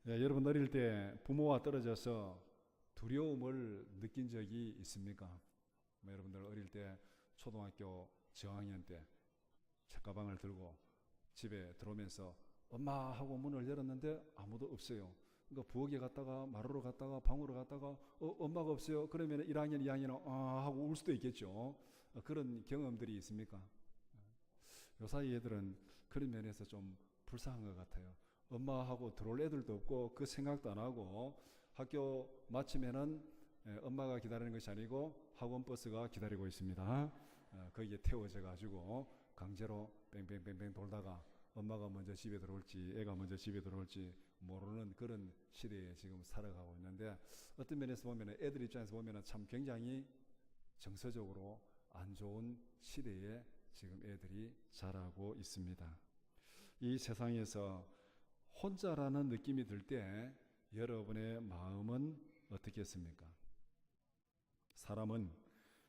여러분 어릴 때 부모와 떨어져서 두려움을 느낀 적이 있습니까? 여러분들 어릴 때 초등학교 저학년 때 책가방을 들고 집에 들어오면서 엄마 하고 문을 열었는데 아무도 없어요. 그러니까 부엌에 갔다가 마루로 갔다가 방으로 갔다가 엄마가 없어요. 그러면 1학년, 2학년은 하고 울 수도 있겠죠. 그런 경험들이 있습니까? 요사이 애들은 그런 면에서 좀 불쌍한 것 같아요. 엄마하고 들어올 애들도 없고 그 생각도 안 하고 학교 마치면은 엄마가 기다리는 것이 아니고 학원 버스가 기다리고 있습니다. 거기에 태워져 가지고 강제로 뺑뺑뺑뺑 돌다가 엄마가 먼저 집에 들어올지 애가 먼저 집에 들어올지 모르는 그런 시대에 지금 살아가고 있는데, 어떤 면에서 보면 애들 입장에서 보면 참 굉장히 정서적으로 안 좋은 시대에 지금 애들이 자라고 있습니다. 이 세상에서 혼자라는 느낌이 들 때 여러분의 마음은 어떻겠습니까? 사람은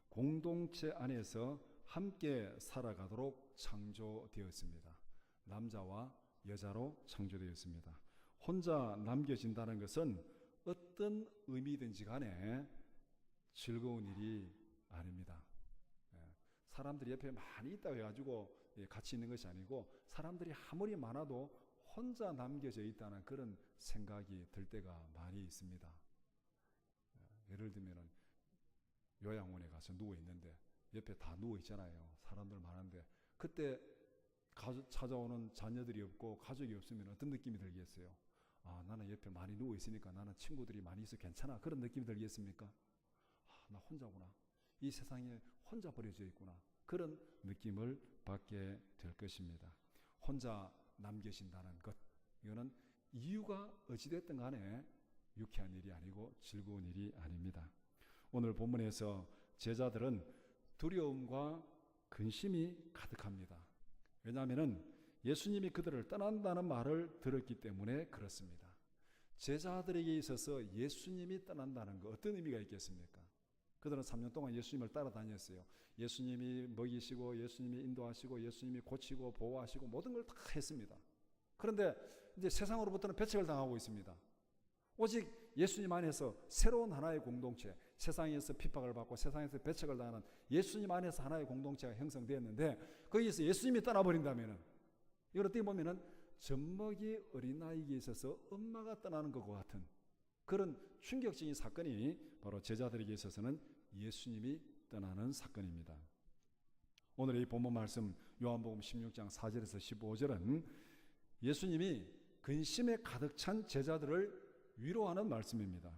공동체 안에서 함께 살아가도록 창조되었습니다. 남자와 여자로 창조되었습니다. 혼자 남겨진다는 것은 어떤 의미든지 간에 즐거운 일이 아닙니다. 사람들이 옆에 많이 있다고 해가지고 같이 있는 것이 아니고, 사람들이 아무리 많아도 혼자 남겨져 있다는 그런 생각이 들 때가 많이 있습니다. 예를 들면 요양원에 가서 누워 있는데 옆에 다 누워 있잖아요. 사람들 많은데 그때 찾아오는 자녀들이 없고 가족이 없으면 어떤 느낌이 들겠어요? 나는 옆에 많이 누워 있으니까 나는 친구들이 많이 있어 괜찮아, 그런 느낌이 들겠습니까? 나 혼자구나, 이 세상에 혼자 버려져 있구나, 그런 느낌을 받게 될 것입니다. 혼자 남겨진다는 것, 이거는 이유가 어찌됐든 간에 유쾌한 일이 아니고 즐거운 일이 아닙니다. 오늘 본문에서 제자들은 두려움과 근심이 가득합니다. 왜냐하면 예수님이 그들을 떠난다는 말을 들었기 때문에 그렇습니다. 제자들에게 있어서 예수님이 떠난다는 것, 어떤 의미가 있겠습니까? 그들은 3년 동안 예수님을 따라다녔어요. 예수님이 먹이시고 예수님이 인도하시고 예수님이 고치고 보호하시고 모든 걸 다 했습니다. 그런데 이제 세상으로부터는 배척을 당하고 있습니다. 오직 예수님 안에서 새로운 하나의 공동체, 세상에서 핍박을 받고 세상에서 배척을 당하는 예수님 안에서 하나의 공동체가 형성되었는데, 거기에서 예수님이 떠나버린다면 이걸 어떻게 보면 젖먹이 어린아이에게 있어서 엄마가 떠나는 것과 같은 그런 충격적인 사건이 바로 제자들에게 있어서는 예수님이 떠나는 사건입니다. 오늘의 이 본문 말씀 요한복음 16장 4절에서 15절은 예수님이 근심에 가득 찬 제자들을 위로하는 말씀입니다.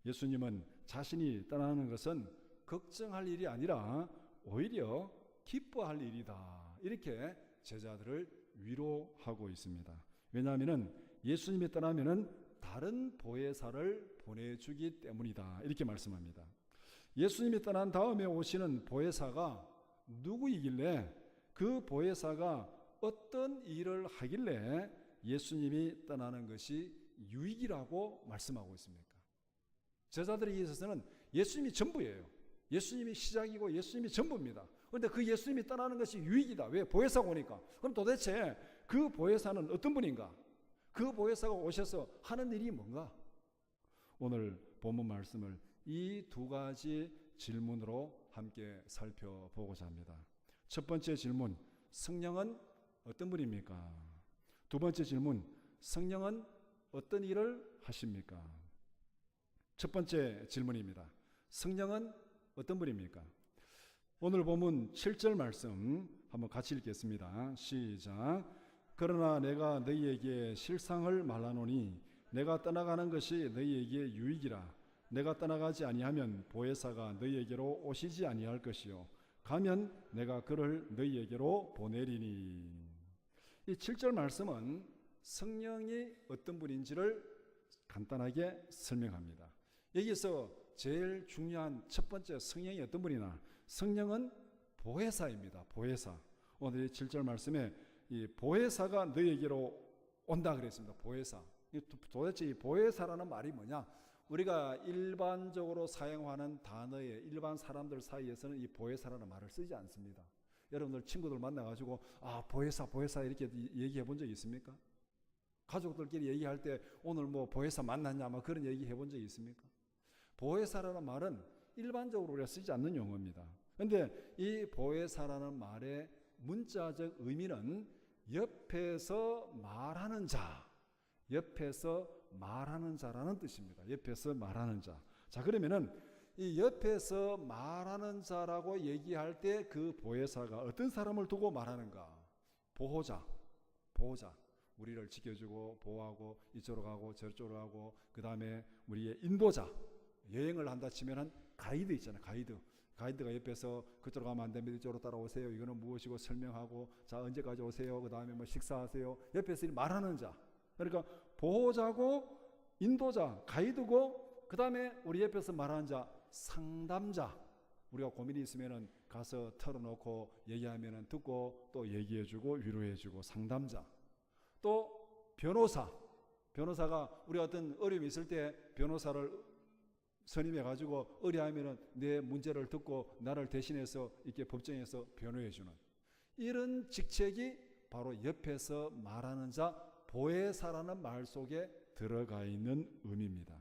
예수님은 자신이 떠나는 것은 걱정할 일이 아니라 오히려 기뻐할 일이다, 이렇게 제자들을 위로하고 있습니다. 왜냐하면 예수님이 떠나면은 다른 보혜사를 보내주기 때문이다, 이렇게 말씀합니다. 예수님이 떠난 다음에 오시는 보혜사가 누구이길래, 그 보혜사가 어떤 일을 하길래 예수님이 떠나는 것이 유익이라고 말씀하고 있습니까? 제자들에게 있어서는 예수님이 전부예요. 예수님이 시작이고 예수님이 전부입니다. 그런데 그 예수님이 떠나는 것이 유익이다. 왜? 보혜사가 오니까. 그럼 도대체 그 보혜사는 어떤 분인가? 그 보혜사가 오셔서 하는 일이 뭔가? 오늘 본문 말씀을 이 두 가지 질문으로 함께 살펴보고자 합니다. 첫 번째 질문, 성령은 어떤 분입니까? 두 번째 질문, 성령은 어떤 일을 하십니까? 첫 번째 질문입니다. 성령은 어떤 분입니까? 오늘 본문 7절 말씀 한번 같이 읽겠습니다. 시작. 그러나 내가 너희에게 실상을 말하노니 내가 떠나가는 것이 너희에게 유익이라. 내가 떠나가지 아니하면 보혜사가 너희에게로 오시지 아니할 것이요 가면 내가 그를 너희에게로 보내리니. 이 7절 말씀은 성령이 어떤 분인지를 간단하게 설명합니다. 여기서 제일 중요한 첫 번째, 성령이 어떤 분이나, 성령은 보혜사입니다. 보혜사. 오늘 이 7절 말씀에 이 보혜사가 너희에게로 온다 그랬습니다. 보혜사. 도대체 이 보혜사라는 말이 뭐냐? 우리가 일반적으로 사용하는 단어에 일반 사람들 사이에서는 이 보혜사라는 말을 쓰지 않습니다. 여러분들 친구들 만나가지고 보혜사 이렇게 얘기해 본 적 있습니까? 가족들끼리 얘기할 때 오늘 뭐 보혜사 만났냐 뭐 그런 얘기 해본 적이 있습니까? 보혜사라는 말은 일반적으로 우리가 쓰지 않는 용어입니다. 그런데 이 보혜사라는 말의 문자적 의미는 옆에서 말하는 자, 옆에서 말하는 자라는 뜻입니다. 옆에서 말하는 자. 자, 그러면은 이 옆에서 말하는 자라고 얘기할 때 그 보혜사가 어떤 사람을 두고 말하는가? 보호자. 우리를 지켜주고 보호하고 이쪽으로 가고 저쪽으로 가고 그 다음에 우리의 인도자. 여행을 한다 치면은 가이드 있잖아요. 가이드가 옆에서 그쪽으로 가면 안 됩니다. 이쪽으로 따라오세요. 이거는 무엇이고 설명하고 자 언제까지 오세요. 그 다음에 뭐 식사하세요. 옆에서 말하는 자. 그러니까 보호자고 인도자, 가이드고 그 다음에 우리 옆에서 말하는 자, 상담자. 우리가 고민이 있으면은 가서 털어놓고 얘기하면은 듣고 또 얘기해주고 위로해주고 상담자. 또 변호사가 우리 어떤 어려움이 있을 때 변호사를 선임해가지고 의뢰하면은 내 문제를 듣고 나를 대신해서 이렇게 법정에서 변호해주는 이런 직책이 바로 옆에서 말하는 자, 보혜사라는 말 속에 들어가 있는 의미입니다.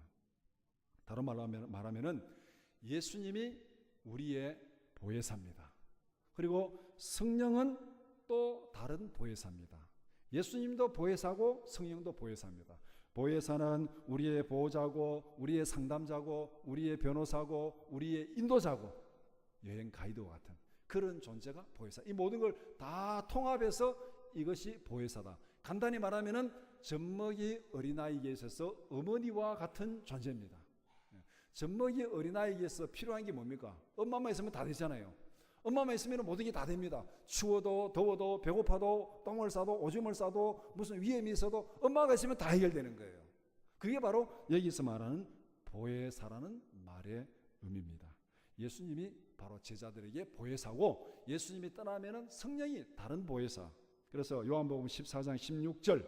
다른 말로 말하면은 예수님이 우리의 보혜사입니다. 그리고 성령은 또 다른 보혜사입니다. 예수님도 보혜사고 성령도 보혜사입니다. 보혜사는 우리의 보호자고 우리의 상담자고 우리의 변호사고 우리의 인도자고 여행 가이드와 같은 그런 존재가 보혜사. 이 모든 걸 다 통합해서 이것이 보혜사다. 간단히 말하면은 젖먹이 어린아이에게 있어서 어머니와 같은 존재입니다. 젖먹이 어린아이에게 있어서 필요한 게 뭡니까? 엄마만 있으면 다 되잖아요. 엄마만 있으면 모든 게 다 됩니다. 추워도 더워도 배고파도 똥을 싸도 오줌을 싸도 무슨 위험이 있어도 엄마가 있으면 다 해결되는 거예요. 그게 바로 여기서 말하는 보혜사라는 말의 의미입니다. 예수님이 바로 제자들에게 보혜사고 예수님이 떠나면은 성령이 다른 보혜사. 그래서 요한복음 14장 16절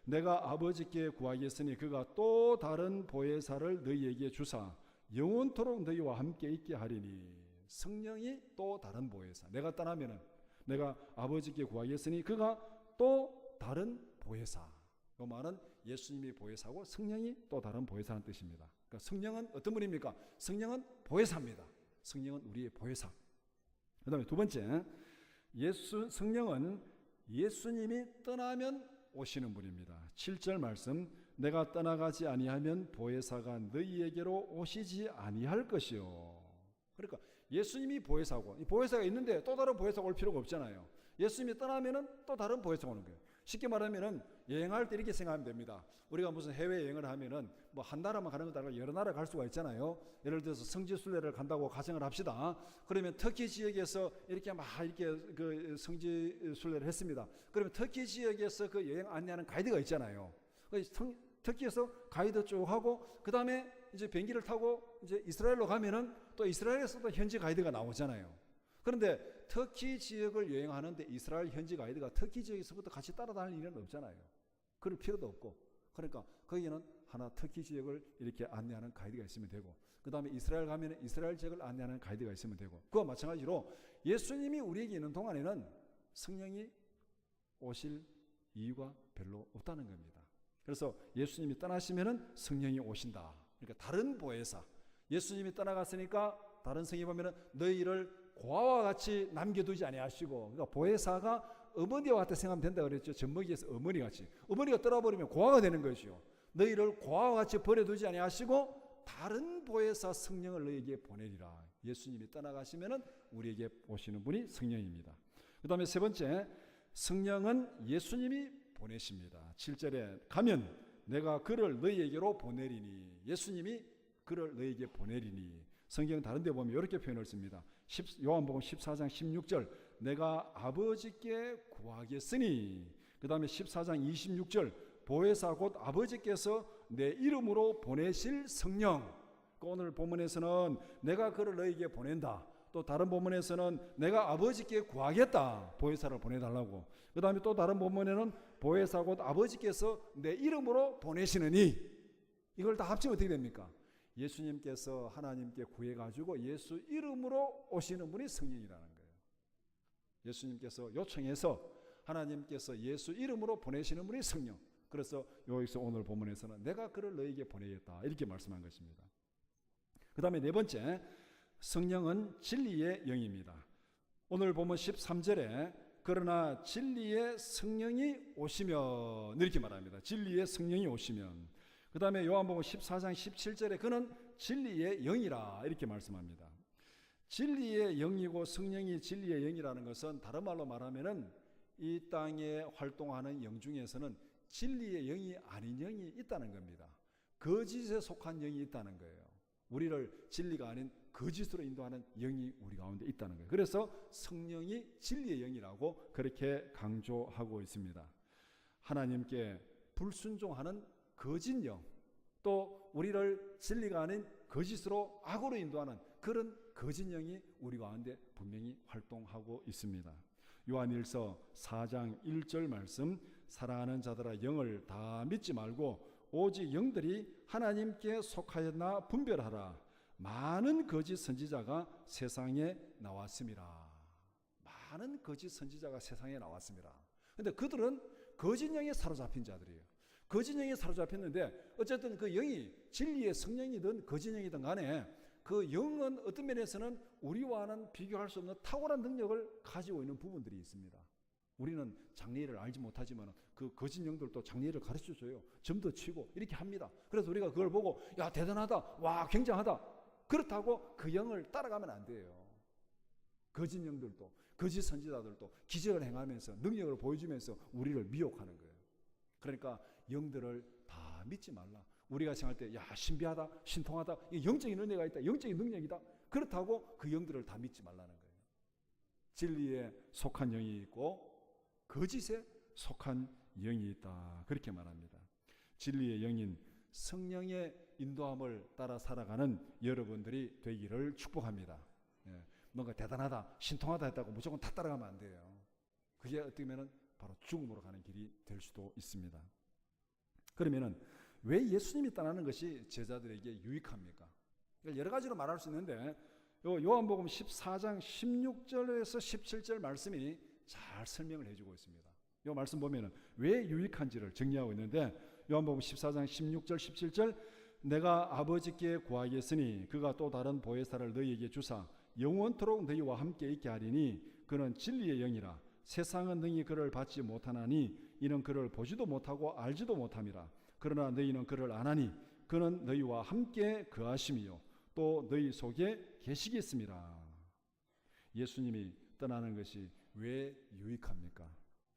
내가 아버지께 구하겠으니 그가 또 다른 보혜사를 너희에게 주사 영원토록 너희와 함께 있게 하리니. 성령이 또 다른 보혜사. 내가 떠나면은 내가 아버지께 구하겠으니 그가 또 다른 보혜사. 이 말은 예수님이 보혜사고 성령이 또 다른 보혜사라는 뜻입니다. 그러니까 성령은 어떤 분입니까? 성령은 보혜사입니다. 성령은 우리의 보혜사. 그 다음에 두 번째, 성령은 예수님이 떠나면 오시는 분입니다. 7절 말씀, 내가 떠나가지 아니하면 보혜사가 너희에게로 오시지 아니할 것이요. 그러니까 예수님이 보혜사고 이 보혜사가 있는데 또 다른 보혜사가 올 필요가 없잖아요. 예수님이 떠나면은 또 다른 보혜사가 오는 거예요. 쉽게 말하면은 여행할 때 이렇게 생각하면 됩니다. 우리가 무슨 해외 여행을 하면은 뭐 한 나라만 가는 것도 아니고 여러 나라 갈 수가 있잖아요. 예를 들어서 성지순례를 간다고 가정을 합시다. 그러면 터키 지역에서 이렇게 막 이렇게 그 성지순례를 했습니다. 그러면 터키 지역에서 그 여행 안내하는 가이드가 있잖아요. 터키에서 가이드 쭉 하고 그 다음에 이제 비행기를 타고 이제 이스라엘로 가면은 또 이스라엘에서도 현지 가이드가 나오잖아요. 그런데 터키 지역을 여행하는데 이스라엘 현지 가이드가 터키 지역에서부터 같이 따라다닐 일은 없잖아요. 그럴 필요도 없고. 그러니까 거기는 하나 터키 지역을 이렇게 안내하는 가이드가 있으면 되고 그 다음에 이스라엘 가면 이스라엘 지역을 안내하는 가이드가 있으면 되고 그와 마찬가지로 예수님이 우리에게 있는 동안에는 성령이 오실 이유가 별로 없다는 겁니다. 그래서 예수님이 떠나시면은 성령이 오신다. 그러니까 다른 보혜사. 예수님이 떠나갔으니까 다른 성경에 보면은 너희를 고아와 같이 남겨두지 아니하시고, 그러니까 보혜사가 어머니와 같이 생각하면 된다 그랬죠. 젖먹이에서 어머니같이. 어머니가 떠나버리면 고아가 되는 것이요. 너희를 고아와 같이 버려두지 아니하시고 다른 보혜사 성령을 너희에게 보내리라. 예수님이 떠나가시면은 우리에게 오시는 분이 성령입니다. 그 다음에 세 번째, 성령은 예수님이 보내십니다. 7절에 가면 내가 그를 너희에게로 보내리니. 예수님이 그를 너희에게 보내리니. 성경 다른 데 보면 이렇게 표현을 씁니다. 요한복음 14장 16절 내가 아버지께 구하겠으니. 그 다음에 14장 26절 보혜사 곧 아버지께서 내 이름으로 보내실 성령. 오늘 본문에서는 내가 그를 너희에게 보낸다. 또 다른 본문에서는 내가 아버지께 구하겠다. 보혜사를 보내달라고. 그 다음에 또 다른 본문에는 보혜사 곧 아버지께서 내 이름으로 보내시느니. 이걸 다 합치면 어떻게 됩니까? 예수님께서 하나님께 구해가지고 예수 이름으로 오시는 분이 성령이라는 거예요. 예수님께서 요청해서 하나님께서 예수 이름으로 보내시는 분이 성령. 그래서 여기서 오늘 본문에서는 내가 그를 너에게 보내겠다 이렇게 말씀한 것입니다. 그 다음에 네 번째, 성령은 진리의 영입니다. 오늘 보면 13절에 그러나 진리의 성령이 오시면 이렇게 말합니다. 진리의 성령이 오시면. 그 다음에 요한복음 14장 17절에 그는 진리의 영이라 이렇게 말씀합니다. 진리의 영이고 성령이 진리의 영이라는 것은 다른 말로 말하면은 이 땅에 활동하는 영 중에서는 진리의 영이 아닌 영이 있다는 겁니다. 거짓에 속한 영이 있다는 거예요. 우리를 진리가 아닌 거짓으로 인도하는 영이 우리 가운데 있다는 거예요. 그래서 성령이 진리의 영이라고 그렇게 강조하고 있습니다. 하나님께 불순종하는 거짓 영, 또 우리를 진리가 아닌 거짓으로 악으로 인도하는 그런 거짓 영이 우리 가운데 분명히 활동하고 있습니다. 요한일서 4장 1절 말씀, 사랑하는 자들아 영을 다 믿지 말고 오직 영들이 하나님께 속하였나 분별하라. 많은 거짓 선지자가 세상에 나왔습니다. 많은 거짓 선지자가 세상에 나왔습니다. 그런데 그들은 거짓 영에 사로잡힌 자들이에요. 거짓 영에 사로잡혔는데 어쨌든 그 영이 진리의 성령이든 거짓 영이든 간에 그 영은 어떤 면에서는 우리와는 비교할 수 없는 탁월한 능력을 가지고 있는 부분들이 있습니다. 우리는 장례를 알지 못하지만 그 거짓 영들도 장례를 가르쳐줘요. 점도 치고 이렇게 합니다. 그래서 우리가 그걸 보고 야 대단하다, 와 굉장하다, 그렇다고 그 영을 따라가면 안 돼요. 거짓 영들도 거짓 선지자들도 기적을 행하면서 능력을 보여주면서 우리를 미혹하는 거예요. 그러니까 영들을 다 믿지 말라. 우리가 생각할 때 야 신비하다, 신통하다, 영적인 은혜가 있다, 영적인 능력이다, 그렇다고 그 영들을 다 믿지 말라는 거예요. 진리에 속한 영이 있고 거짓에 속한 영이 있다, 그렇게 말합니다. 진리의 영인 성령의 인도함을 따라 살아가는 여러분들이 되기를 축복합니다. 뭔가 대단하다, 신통하다 했다고 무조건 다 따라가면 안 돼요. 그게 어떻게 보면 바로 죽음으로 가는 길이 될 수도 있습니다. 그러면은 왜 예수님이 떠나는 것이 제자들에게 유익합니까? 여러 가지로 말할 수 있는데 요한복음 14장 16절에서 17절 말씀이 잘 설명을 해주고 있습니다. 이 말씀 보면은 왜 유익한지를 정리하고 있는데 요한복음 14장 16절 17절 내가 아버지께 구하겠으니 그가 또 다른 보혜사를 너희에게 주사 영원토록 너희와 함께 있게 하리니 그는 진리의 영이라 세상은 능히 그를 받지 못하나니 이는 그를 보지도 못하고 알지도 못함이라 그러나 너희는 그를 아나니 그는 너희와 함께 거하심이요 또 너희 속에 계시겠습니다. 예수님이 떠나는 것이 왜 유익합니까?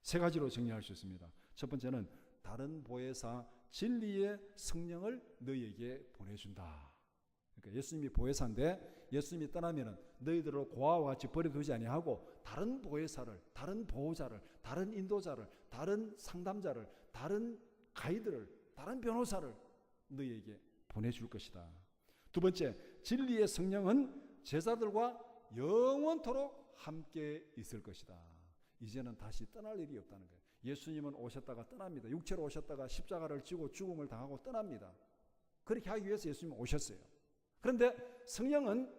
세 가지로 정리할 수 있습니다. 첫 번째는 다른 보혜사 진리의 성령을 너희에게 보내준다. 그러니까 예수님이 보혜사인데 예수님이 떠나면은 너희들을 고아와 같이 버려두지 아니하고 다른 보혜사를, 다른 보호자를, 다른 인도자를, 다른 상담자를, 다른 가이드를, 다른 변호사를 너희에게 보내줄 것이다. 두 번째, 진리의 성령은 제자들과 영원토록 함께 있을 것이다. 이제는 다시 떠날 일이 없다는 거예요. 예수님은 오셨다가 떠납니다. 육체로 오셨다가 십자가를 지고 죽음을 당하고 떠납니다. 그렇게 하기 위해서 예수님은 오셨어요. 그런데 성령은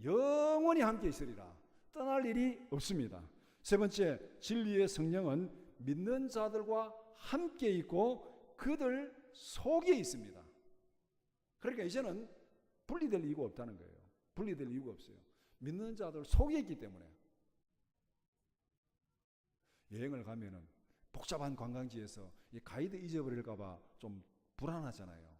영원히 함께 있으리라. 떠날 일이 없습니다. 세 번째, 진리의 성령은 믿는 자들과 함께 있고 그들 속에 있습니다. 그러니까 이제는 분리될 이유가 없다는 거예요. 분리될 이유가 없어요. 믿는 자들 속에 있기 때문에. 여행을 가면은 복잡한 관광지에서 이 가이드 잊어버릴까봐 좀 불안하잖아요.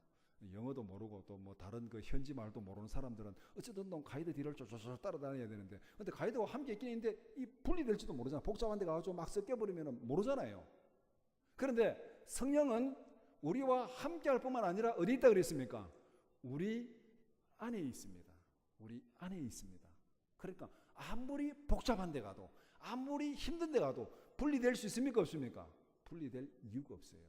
영어도 모르고 또 뭐 다른 그 현지 말도 모르는 사람들은 어쨌든 가이드 뒤를 쫓아서 따라다녀야 되는데, 근데 가이드와 함께 있긴 있는데 이 분리될지도 모르잖아. 복잡한 데 가서 막 섞여버리면 모르잖아요. 그런데 성령은 우리와 함께 할 뿐만 아니라 어디 있다 그랬습니까? 우리 안에 있습니다. 우리 안에 있습니다. 그러니까 아무리 복잡한 데 가도 아무리 힘든 데 가도 분리될 수 있습니까? 없습니까? 분리될 이유가 없어요.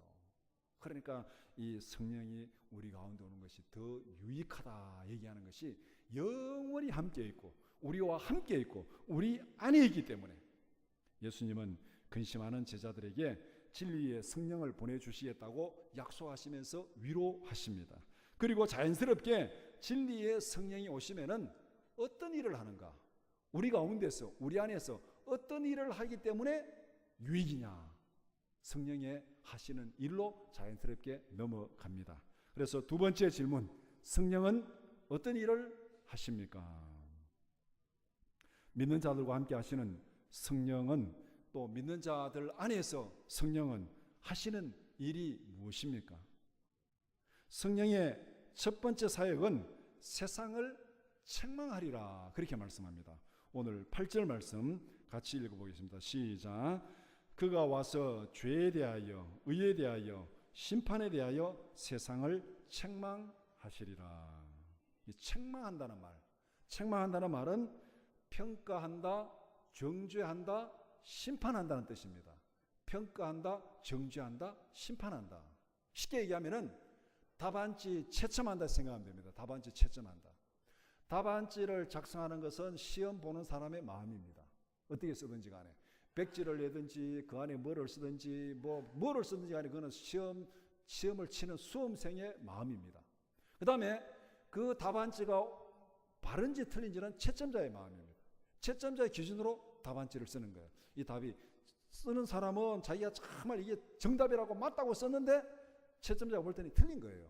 그러니까 이 성령이 우리 가운데 오는 것이 더 유익하다 얘기하는 것이 영원히 함께 있고 우리와 함께 있고 우리 안에 있기 때문에 예수님은 근심하는 제자들에게 진리의 성령을 보내주시겠다고 약속하시면서 위로하십니다. 그리고 자연스럽게 진리의 성령이 오시면은 어떤 일을 하는가? 우리 가운데서, 우리 안에서 어떤 일을 하기 때문에 유익이냐? 성령의 하시는 일로 자연스럽게 넘어갑니다. 그래서 두 번째 질문, 성령은 어떤 일을 하십니까? 믿는 자들과 함께 하시는 성령은, 또 믿는 자들 안에서 성령은 하시는 일이 무엇입니까? 성령의 첫 번째 사역은 세상을 책망하리라, 그렇게 말씀합니다. 오늘 8절 말씀 같이 읽어보겠습니다. 시작. 그가 와서 죄에 대하여, 의에 대하여, 심판에 대하여 세상을 책망하시리라. 이 책망한다는 말, 책망한다는 말은 평가한다, 정죄한다, 심판한다는 뜻입니다. 평가한다, 정죄한다, 심판한다. 쉽게 얘기하면은 답안지 채점한다 생각하면 됩니다. 답안지 채점한다. 답안지를 작성하는 것은 시험 보는 사람의 마음입니다. 어떻게 쓰든지 간에, 백지를 내든지 그 안에 뭐를 쓰든지 뭐를 쓰든지 간에 그거는 시험을 치는 수험생의 마음입니다. 그 다음에 그 답안지가 바른지 틀린지는 채점자의 마음입니다. 채점자의 기준으로 답안지를 쓰는 거예요. 이 답이 쓰는 사람은 자기가 정말 이게 정답이라고 맞다고 썼는데 채점자가 볼 때는 틀린 거예요.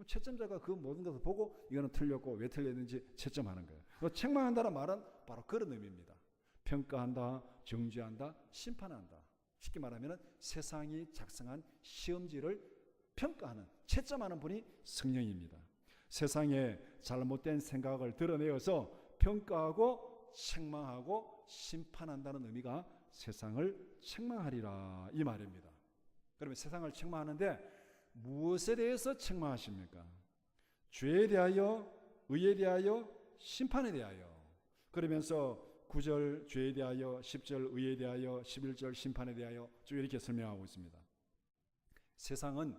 채점자가 그 모든 것을 보고 이거는 틀렸고 왜 틀렸는지 채점하는 거예요. 책망한다는 말은 바로 그런 의미입니다. 평가한다, 정죄한다, 심판한다. 쉽게 말하면 세상이 작성한 시험지를 평가하는, 채점하는 분이 성령입니다. 세상의 잘못된 생각을 드러내어서 평가하고 책망하고 심판한다는 의미가 세상을 책망하리라, 이 말입니다. 그러면 세상을 책망하는데 무엇에 대해서 책망하십니까? 죄에 대하여, 의에 대하여, 심판에 대하여. 그러면서 9절 죄에 대하여, 10절 의에 대하여, 11절 심판에 대하여 쭉 이렇게 설명하고 있습니다. 세상은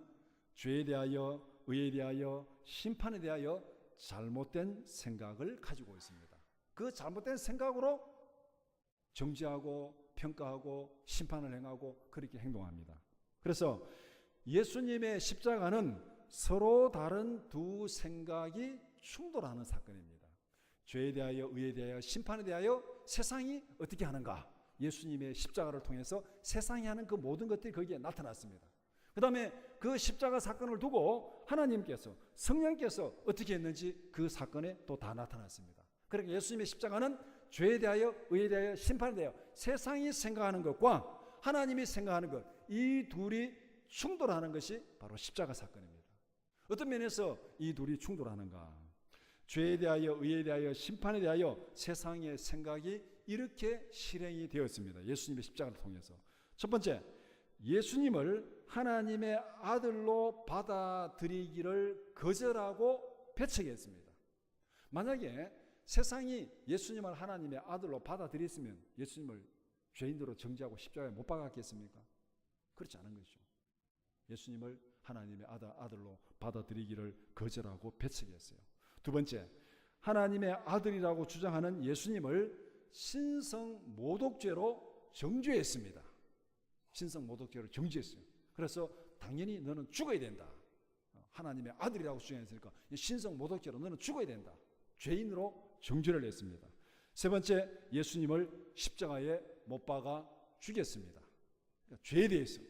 죄에 대하여, 의에 대하여, 심판에 대하여 잘못된 생각을 가지고 있습니다. 그 잘못된 생각으로 정죄하고 평가하고 심판을 행하고 그렇게 행동합니다. 그래서 예수님의 십자가는 서로 다른 두 생각이 충돌하는 사건입니다. 죄에 대하여, 의에 대하여, 심판에 대하여 세상이 어떻게 하는가? 예수님의 십자가를 통해서 세상이 하는 그 모든 것들이 거기에 나타났습니다. 그 다음에 그 십자가 사건을 두고 하나님께서, 성령께서 어떻게 했는지 그 사건에 또 다 나타났습니다. 그러니까 예수님의 십자가는 죄에 대하여, 의에 대하여, 심판에 대하여 세상이 생각하는 것과 하나님이 생각하는 것, 이 둘이 충돌하는 것이 바로 십자가 사건입니다. 어떤 면에서 이 둘이 충돌하는가? 죄에 대하여, 의에 대하여, 심판에 대하여 세상의 생각이 이렇게 실행이 되었습니다. 예수님의 십자가를 통해서. 첫 번째, 예수님을 하나님의 아들로 받아들이기를 거절하고 배척했습니다. 만약에 세상이 예수님을 하나님의 아들로 받아들였으면 예수님을 죄인으로 정죄하고 십자가에 못 박았겠습니까? 그렇지 않은 것이죠. 예수님을 하나님의 아들로 받아들이기를 거절하고 배척했어요. 두 번째, 하나님의 아들이라고 주장하는 예수님을 신성 모독죄로 정죄했습니다. 신성 모독죄로 정죄했어요. 그래서 당연히 너는 죽어야 된다. 하나님의 아들이라고 주장했으니까 신성 모독죄로 너는 죽어야 된다. 죄인으로 정죄를 했습니다. 세 번째, 예수님을 십자가에 못 박아 죽였습니다. 그러니까 죄에 대해서,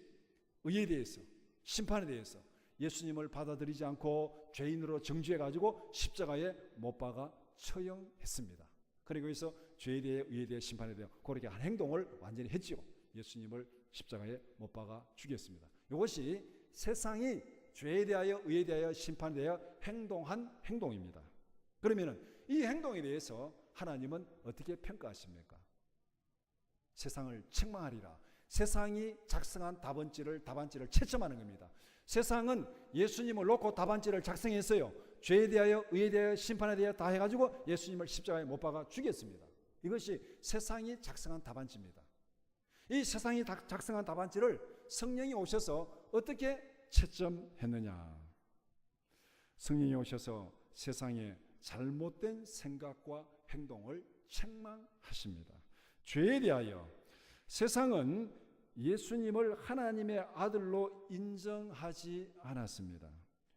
의에 대해서, 심판에 대해서 예수님을 받아들이지 않고 죄인으로 정죄해가지고 십자가에 못 박아 처형했습니다. 그리고 여기서 죄에 대해, 의에 대해, 심판에 대해 그렇게 한 행동을 완전히 했지요. 예수님을 십자가에 못 박아 죽였습니다. 이것이 세상이 죄에 대하여, 의에 대하여, 심판에 대하여 행동한 행동입니다. 그러면 이 행동에 대해서 하나님은 어떻게 평가하십니까? 세상을 책망하리라. 세상이 작성한 답안지를 채점하는 겁니다. 세상은 예수님을 놓고 답안지를 작성했어요. 죄에 대하여, 의에 대하여, 심판에 대하여 다 해가지고 예수님을 십자가에 못 박아 죽였습니다. 이것이 세상이 작성한 답안지입니다. 이 세상이 작성한 답안지를 성령이 오셔서 어떻게 채점했느냐? 성령이 오셔서 세상의 잘못된 생각과 행동을 책망하십니다. 죄에 대하여 세상은 예수님을 하나님의 아들로 인정하지 않았습니다.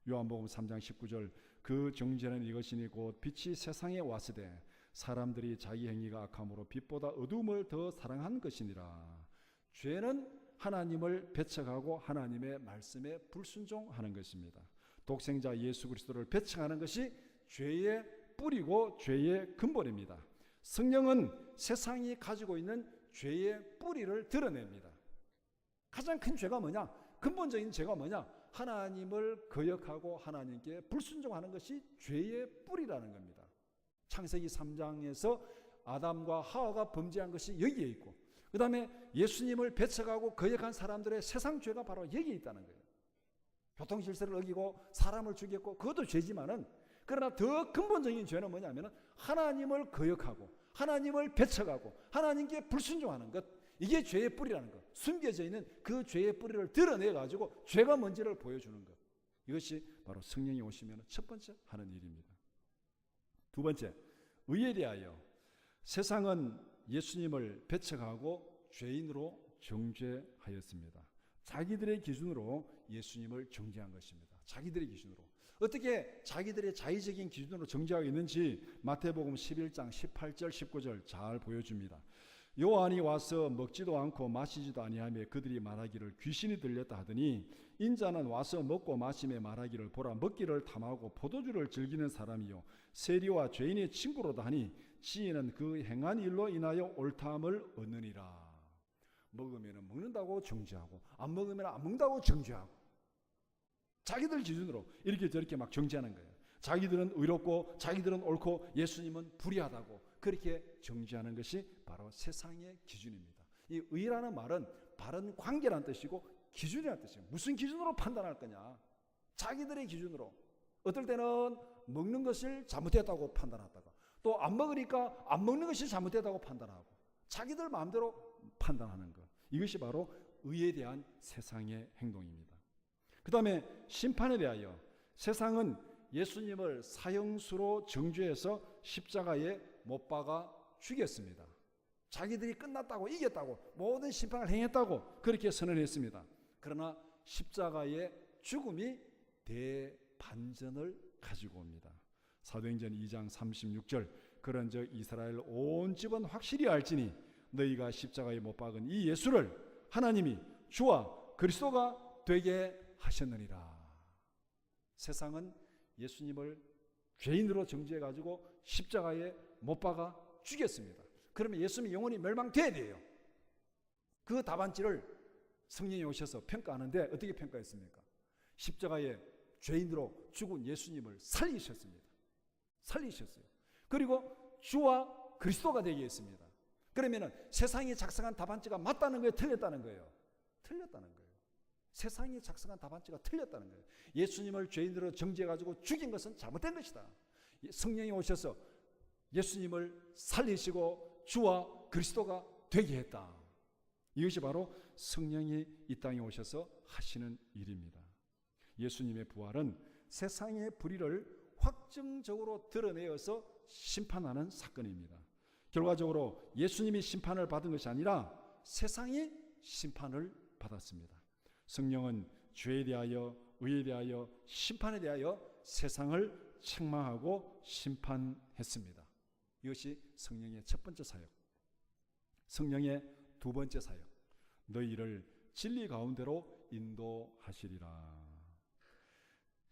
요한복음 3장 19절 그 정죄는 이것이니 곧 빛이 세상에 왔으되 사람들이 자기 행위가 악함으로 빛보다 어두움을 더 사랑한 것이니라. 죄는 하나님을 배척하고 하나님의 말씀에 불순종하는 것입니다. 독생자 예수 그리스도를 배척하는 것이 죄의 뿌리고 죄의 근본입니다. 성령은 세상이 가지고 있는 죄의 뿌리를 드러냅니다. 가장 큰 죄가 뭐냐? 근본적인 죄가 뭐냐? 하나님을 거역하고 하나님께 불순종하는 것이 죄의 뿌리라는 겁니다. 창세기 3장에서 아담과 하와가 범죄한 것이 여기에 있고, 그 다음에 예수님을 배척하고 거역한 사람들의 세상 죄가 바로 여기에 있다는 거예요. 교통질서를 어기고 사람을 죽였고, 그것도 죄지만은, 그러나 더 근본적인 죄는 뭐냐면 하나님을 거역하고 하나님을 배척하고 하나님께 불순종하는 것, 이게 죄의 뿌리라는 것. 숨겨져 있는 그 죄의 뿌리를 드러내가지고 죄가 뭔지를 보여주는 것, 이것이 바로 성령이 오시면 첫 번째 하는 일입니다. 두 번째, 의에 대하여 세상은 예수님을 배척하고 죄인으로 정죄하였습니다. 자기들의 기준으로 예수님을 정죄한 것입니다. 자기들의 기준으로. 어떻게 자기들의 자의적인 기준으로 정죄하고 있는지 마태복음 11장 18절 19절 잘 보여줍니다. 요한이 와서 먹지도 않고 마시지도 아니하며 그들이 말하기를 귀신이 들렸다 하더니 인자는 와서 먹고 마시며 말하기를 보라, 먹기를 탐하고 포도주를 즐기는 사람이요 세리와 죄인의 친구로다 하니 지혜는 그 행한 일로 인하여 옳다함을 얻느니라. 먹으면 먹는다고 정죄하고 안 먹으면 안 먹는다고 정죄하고 자기들 기준으로 이렇게 저렇게 막 정죄하는 거예요. 자기들은 의롭고 자기들은 옳고 예수님은 불의하다고 그렇게 정죄하는 것이 바로 세상의 기준입니다. 이 의라는 말은 바른 관계라는 뜻이고 기준이라는 뜻이에요. 무슨 기준으로 판단할 거냐? 자기들의 기준으로. 어떨 때는 먹는 것을 잘못했다고 판단하다가 또 안 먹으니까 안 먹는 것이 잘못했다고 판단하고 자기들 마음대로 판단하는 것, 이것이 바로 의에 대한 세상의 행동입니다. 그 다음에 심판에 대하여 세상은 예수님을 사형수로 정죄해서 십자가에 못 박아 죽였습니다. 자기들이 끝났다고, 이겼다고, 모든 심판을 행했다고 그렇게 선언했습니다. 그러나 십자가의 죽음이 대반전을 가지고 옵니다. 사도행전 2장 36절 그런즉 이스라엘 온 집은 확실히 알지니 너희가 십자가에 못 박은 이 예수를 하나님이 주와 그리스도가 되게 하셨느니라. 세상은 예수님을 죄인으로 정죄해가지고 십자가에 못 박아 죽였습니다. 그러면 예수님이 영원히 멸망돼야 돼요. 그 답안지를 성령이 오셔서 평가하는데 어떻게 평가했습니까? 십자가에 죄인으로 죽은 예수님을 살리셨습니다. 살리셨어요. 그리고 주와 그리스도가 되게 했습니다. 그러면 세상이 작성한 답안지가 맞다는 거예요? 틀렸다는 거예요? 틀렸다는 거예요. 세상이 작성한 답안지가 틀렸다는 거예요. 예수님을 죄인으로 정죄해가지고 죽인 것은 잘못된 것이다. 성령이 오셔서 예수님을 살리시고 주와 그리스도가 되게 했다. 이것이 바로 성령이 이 땅에 오셔서 하시는 일입니다. 예수님의 부활은 세상의 불의를 확정적으로 드러내어서 심판하는 사건입니다. 결과적으로 예수님이 심판을 받은 것이 아니라 세상이 심판을 받았습니다. 성령은 죄에 대하여, 의에 대하여, 심판에 대하여 세상을 책망하고 심판했습니다. 이것이 성령의 첫 번째 사역. 성령의 두 번째 사역, 너희를 진리 가운데로 인도하시리라.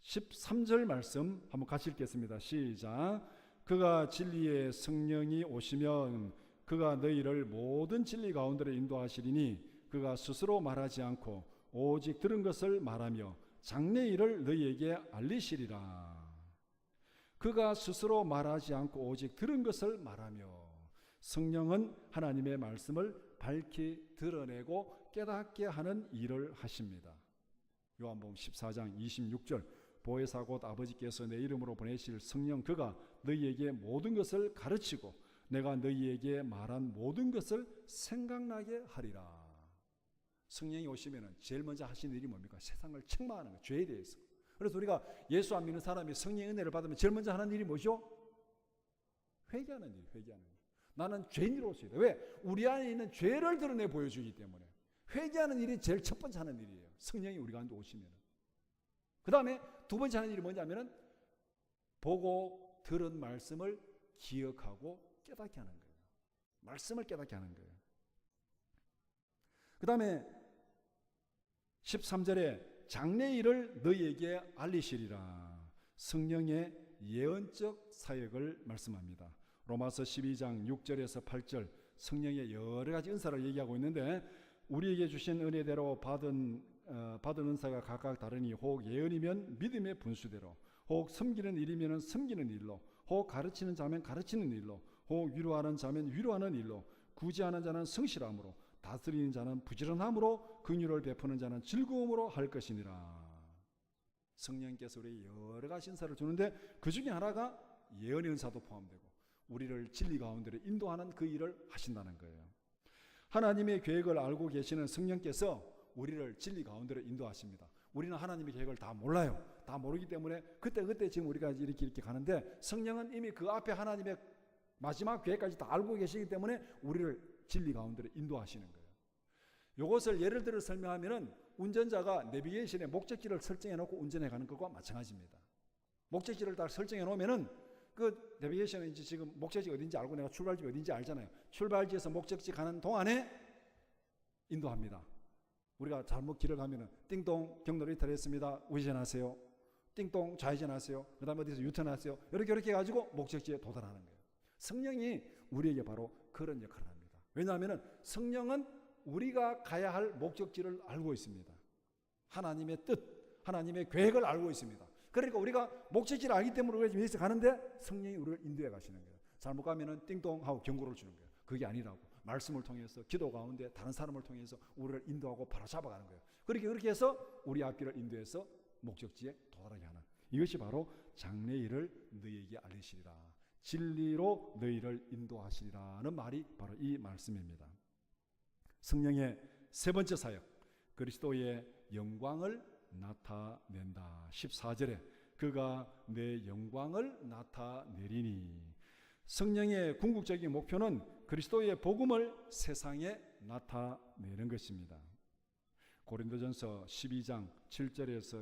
13절 말씀 한번 같이 읽겠습니다. 시작. 그가 진리의 성령이 오시면 그가 너희를 모든 진리 가운데로 인도하시리니 그가 스스로 말하지 않고 오직 들은 것을 말하며 장래 일을 너희에게 알리시리라. 그가 스스로 말하지 않고 오직 들은 것을 말하며, 성령은 하나님의 말씀을 밝히 드러내고 깨닫게 하는 일을 하십니다. 요한복음 14장 26절 보혜사 곧 아버지께서 내 이름으로 보내실 성령 그가 너희에게 모든 것을 가르치고 내가 너희에게 말한 모든 것을 생각나게 하리라. 성령이 오시면 제일 먼저 하시는 일이 뭡니까? 세상을 책망하는 거예요. 죄에 대해서. 그래서 우리가 예수 안 믿는 사람이 성령의 은혜를 받으면 제일 먼저 하는 일이 뭐죠? 회개하는 일, 회개하는 일. 나는 죄인으로서이다. 왜? 우리 안에 있는 죄를 드러내 보여주기 때문에. 회개하는 일이 제일 첫 번째 하는 일이에요. 성령이 우리 가운데 오시면. 그 다음에 두 번째 하는 일이 뭐냐면은 보고 들은 말씀을 기억하고 깨닫게 하는 거예요. 말씀을 깨닫게 하는 거예요. 그 다음에 13절에 장래일을 너희에게 알리시리라. 성령의 예언적 사역을 말씀합니다. 로마서 12장 6절에서 8절 성령의 여러 가지 은사를 얘기하고 있는데, 우리에게 주신 은혜대로 받은 은사가 각각 다르니 혹 예언이면 믿음의 분수대로, 혹 섬기는 일이면 섬기는 일로, 혹 가르치는 자면 가르치는 일로, 혹 위로하는 자면 위로하는 일로, 구제하는 자는 성실함으로, 다스리는 자는 부지런함으로, 긍휼을 베푸는 자는 즐거움으로 할 것이니라. 성령께서 우리 여러 가지 은사를 주는데 그 중에 하나가 예언의 은사도 포함되고 우리를 진리 가운데로 인도하는 그 일을 하신다는 거예요. 하나님의 계획을 알고 계시는 성령께서 우리를 진리 가운데로 인도하십니다. 우리는 하나님의 계획을 다 몰라요. 다 모르기 때문에 그때 지금 우리가 이렇게 가는데, 성령은 이미 그 앞에 하나님의 마지막 계획까지 다 알고 계시기 때문에 우리를 진리 가운데로 인도하시는 거예요. 이것을 예를 들어 설명하면은 운전자가 내비게이션에 목적지를 설정해 놓고 운전해 가는 것과 마찬가지입니다. 목적지를 다 설정해 놓으면은 그 내비게이션은 이제 지금 목적지가 어딘지 알고 내가 출발지가 어딘지 알잖아요. 출발지에서 목적지 가는 동안에 인도합니다. 우리가 잘못 길을 가면은 띵동 경로를 이탈했습니다. 우회전하세요. 띵동 좌회전하세요. 그 다음에 어디서 유턴하세요. 이렇게 해가지고 목적지에 도달하는 거예요. 성령이 우리에게 바로 그런 역할을 합니다. 왜냐하면 성령은 우리가 가야 할 목적지를 알고 있습니다. 하나님의 뜻, 하나님의 계획을 알고 있습니다. 그러니까 우리가 목적지를 알기 때문에 우리가 여기서 가는데 성령이 우리를 인도해 가시는 거예요. 잘못 가면은 띵동 하고 경고를 주는 거예요. 그게 아니라고. 말씀을 통해서, 기도 가운데 다른 사람을 통해서 우리를 인도하고 바로잡아가는 거예요. 그렇게 해서 우리 앞길을 인도해서 목적지에 도달하게 하는, 이것이 바로 장래일을 너희에게 알리시리라, 진리로 너희를 인도하시리라는 말이 바로 이 말씀입니다. 성령의 세 번째 사역, 그리스도의 영광을 나타낸다. 14절에 그가 내 영광을 나타내리니. 성령의 궁극적인 목표는 그리스도의 복음을 세상에 나타내는 것입니다. 고린도전서 12장 7절에서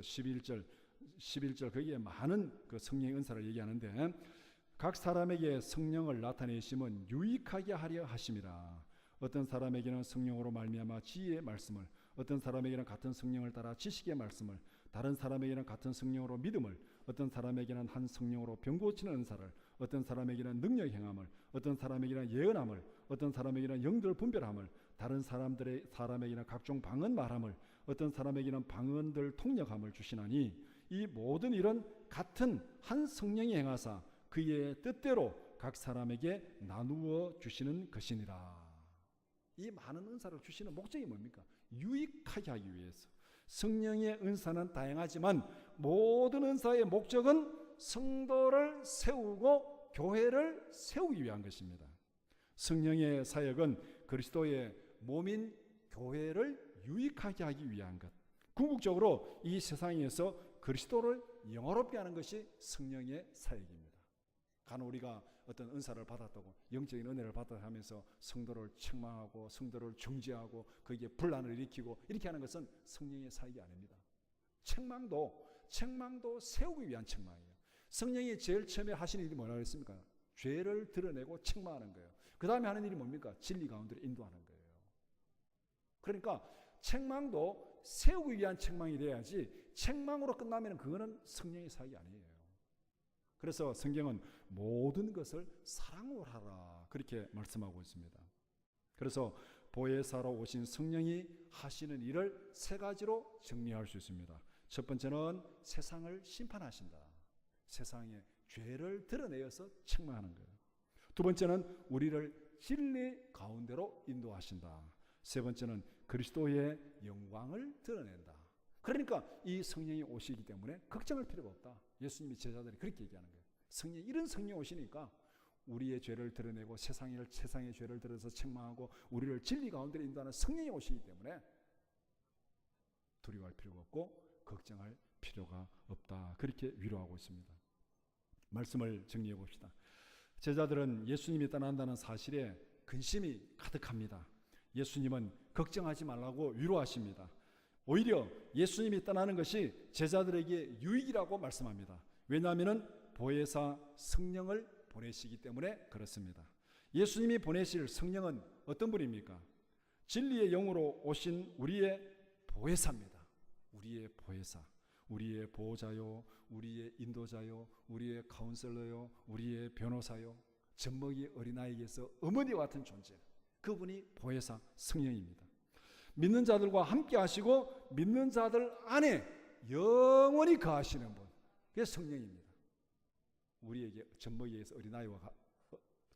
11절 거기에 많은 그 성령의 은사를 얘기하는데, 각 사람에게 성령을 나타내심은 유익하게 하려 하심이라. 어떤 사람에게는 성령으로 말미암아 지혜의 말씀을, 어떤 사람에게는 같은 성령을 따라 지식의 말씀을, 다른 사람에게는 같은 성령으로 믿음을, 어떤 사람에게는 한 성령으로 병 고치는 은사를, 어떤 사람에게는 능력 행함을, 어떤 사람에게는 예언함을, 어떤 사람에게는 영들 분별함을, 다른 사람에게는 각종 방언 말함을, 어떤 사람에게는 방언들 통역함을 주시나니, 이 모든 일은 같은 한 성령이 행하사 그의 뜻대로 각 사람에게 나누어 주시는 것이니라. 이 많은 은사를 주시는 목적이 뭡니까? 유익하게 하기 위해서. 성령의 은사는 다양하지만 모든 은사의 목적은 성도를 세우고 교회를 세우기 위한 것입니다. 성령의 사역은 그리스도의 몸인 교회를 유익하게 하기 위한 것. 궁극적으로 이 세상에서 그리스도를 영화롭게 하는 것이 성령의 사역입니다. 간혹 우리가 어떤 은사를 받았다고, 영적인 은혜를 받았다 하면서 성도를 책망하고 성도를 중지하고 거기에 분란을 일으키고 이렇게 하는 것은 성령의 사역이 아닙니다. 책망도 세우기 위한 책망이에요. 성령이 제일 처음에 하시는 일이 뭐라고 했습니까? 죄를 드러내고 책망하는 거예요. 그 다음에 하는 일이 뭡니까? 진리 가운데로 인도하는 거예요. 그러니까 책망도 세우기 위한 책망이 돼야지, 책망으로 끝나면 그거는 성령의 사역이 아니에요. 그래서 성경은 모든 것을 사랑으로 하라, 그렇게 말씀하고 있습니다. 그래서 보혜사로 오신 성령이 하시는 일을 세 가지로 정리할 수 있습니다. 첫 번째는 세상을 심판하신다. 세상의 죄를 드러내어서 책망하는 거예요. 두 번째는 우리를 진리 가운데로 인도하신다. 세 번째는 그리스도의 영광을 드러낸다. 그러니까 이 성령이 오시기 때문에 걱정할 필요가 없다. 예수님이 제자들이 그렇게 얘기하는 거예요. 성령, 이런 성령이 오시니까 우리의 죄를 드러내고 세상의 죄를 들어서 책망하고 우리를 진리 가운데로 인도하는 성령이 오시기 때문에 두려워할 필요가 없고 걱정할 필요가 없다. 그렇게 위로하고 있습니다. 말씀을 정리해 봅시다. 제자들은 예수님이 떠난다는 사실에 근심이 가득합니다. 예수님은 걱정하지 말라고 위로하십니다. 오히려 예수님이 떠나는 것이 제자들에게 유익이라고 말씀합니다. 왜냐하면 보혜사 성령을 보내시기 때문에 그렇습니다. 예수님이 보내실 성령은 어떤 분입니까? 진리의 영으로 오신 우리의 보혜사입니다. 우리의 보혜사, 우리의 보호자요, 우리의 인도자요, 우리의 카운셀러요, 우리의 변호사요, 젖먹이 어린아이에게서 어머니와 같은 존재, 그분이 보혜사 성령입니다. 믿는 자들과 함께 하시고 믿는 자들 안에 영원히 거하시는 분, 그게 성령입니다. 우리에게 젖먹이에서 어린아이와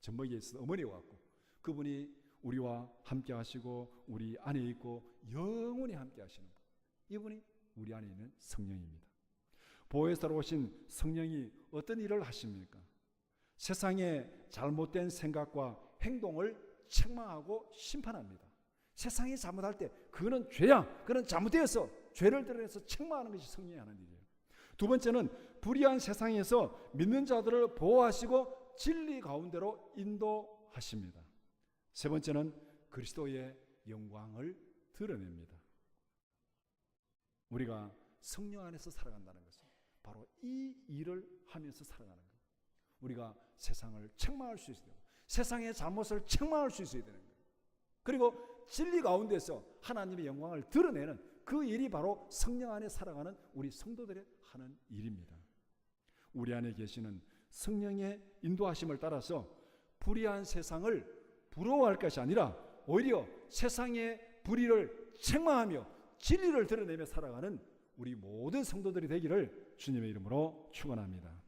젖먹이에서 어머니와 같고, 그분이 우리와 함께 하시고 우리 안에 있고 영원히 함께 하시는 분, 이분이 우리 안에 있는 성령입니다. 보혜사로 오신 성령이 어떤 일을 하십니까? 세상의 잘못된 생각과 행동을 책망하고 심판합니다. 세상이 잘못할 때 그거는 죄야, 그건 잘못되어서 죄를 드러내서 책망하는 것이 성령이 하는 일이에요. 두 번째는 불의한 세상에서 믿는 자들을 보호하시고 진리 가운데로 인도하십니다. 세 번째는 그리스도의 영광을 드러냅니다. 우리가 성령 안에서 살아간다는 것은 바로 이 일을 하면서 살아가는 거예요. 우리가 세상을 책망할 수 있어야 되고 세상의 잘못을 책망할 수 있어야 되는 거예요. 그리고 진리 가운데서 하나님의 영광을 드러내는 그 일이 바로 성령 안에 살아가는 우리 성도들의 하는 일입니다. 우리 안에 계시는 성령의 인도하심을 따라서 불의한 세상을 부러워할 것이 아니라 오히려 세상의 불의를 책망하며 진리를 드러내며 살아가는 우리 모든 성도들이 되기를 주님의 이름으로 축원합니다.